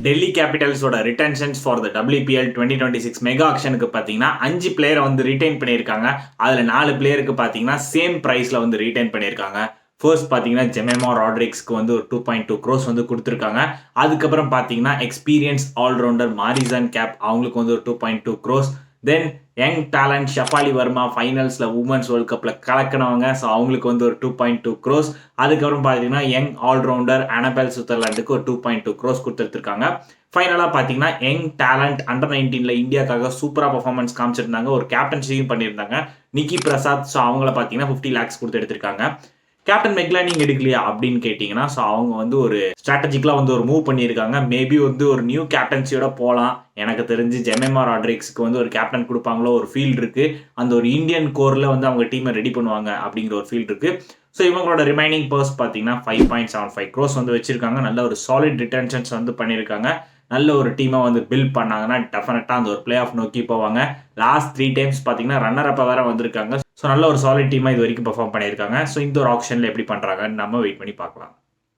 டெல்லி கேபிட்டல்ஸோட retentions for the WPL 2026 mega ஆக்ஷனுக்கு பார்த்தீங்கன்னா 5 பிளேயரை வந்து ரீடைன் பண்ணியிருக்காங்க. அதில் 4 பிளேயருக்கு பார்த்தீங்கன்னா சேம் ப்ரைஸில் வந்து ரீடைன் பண்ணியிருக்காங்க. ஃபர்ஸ்ட் பார்த்தீங்கன்னா ஜெமெமா ராட்ரிக்ஸ்க்கு வந்து ஒரு 2.2 crores வந்து கொடுத்துருக்காங்க. அதுக்கப்புறம் பார்த்தீங்கன்னா எக்ஸ்பீரியன்ஸ் ஆல்ரவுண்டர் மாரிசன் கேப் அவங்களுக்கு வந்து ஒரு 2.2 crores. Then young talent Shafali Verma ஃபைனல்ஸில் உமன்ஸ் வேர்ல்ட் கப்பில் கலக்கினவங்க. ஸோ அவங்களுக்கு வந்து ஒரு 2.2 crores. அதுக்கப்புறம் பார்த்தீங்கன்னா யங் ஆல்ரவுண்டர் அனபெல் சுத்தர்லாண்டுக்கு ஒரு 2.2 crores கொடுத்துருக்காங்க. ஃபைனலாக பார்த்தீங்கன்னா யங் டேலண்ட் அண்டர் 19 இந்தியாவுக்காக சூப்பராக பர்ஃபார்மன்ஸ் காமிச்சிருந்தாங்க. ஒரு கேப்டன்சியும் பண்ணியிருந்தாங்க நிக்கி பிரசாத். ஸோ அவங்கள பார்த்தீங்கன்னா 50 lakhs கொடுத்து எடுத்திருக்காங்க. கேப்டன் மெக்லானிங் எடுக்கலையா அப்படின்னு கேட்டிங்கன்னா, ஸோ அவங்க வந்து ஒரு ஸ்ட்ராட்டஜிக்கலாக வந்து ஒரு மூவ் பண்ணியிருக்காங்க. மேபி வந்து ஒரு நியூ கேப்டன்சியோட போகலாம். எனக்கு தெரிஞ்சு ஜெமெமா ராட்ரிக்ஸ்க்கு வந்து ஒரு கேப்டன் கொடுப்பாங்களோ ஒரு ஃபீல் இருக்குது. அந்த ஒரு இந்தியன் கோரில் வந்து அவங்க டீமை ரெடி பண்ணுவாங்க அப்படிங்கிற ஒரு ஃபீல் இருக்குது. ஸோ இவங்களோட ரிமைனிங் பர்ஸ் பார்த்தீங்கன்னா 5.75 crores வந்து வச்சிருக்காங்க. நல்ல ஒரு சாலிட் ரிட்டன்ஷன்ஸ் வந்து பண்ணியிருக்காங்க. நல்ல ஒரு டீமாக வந்து பில்ட் பண்ணாங்கன்னா டெஃபினட்டாக அந்த ஒரு பிளே ஆஃப் நோக்கி போவாங்க. லாஸ்ட் 3 times பார்த்தீங்கன்னா ரன்னர் அப்போ வேற வந்திருக்காங்க. ஸோ நல்ல ஒரு சாலிட் டீமாக இது வரைக்கும் பெர்ஃபார்ம் பண்ணியிருக்காங்க. ஸோ இந்த ஒரு ஆப்ஷனில் எப்படி பண்ணுறாங்கன்னு நம்ம வெயிட் பண்ணி பார்க்கலாம்.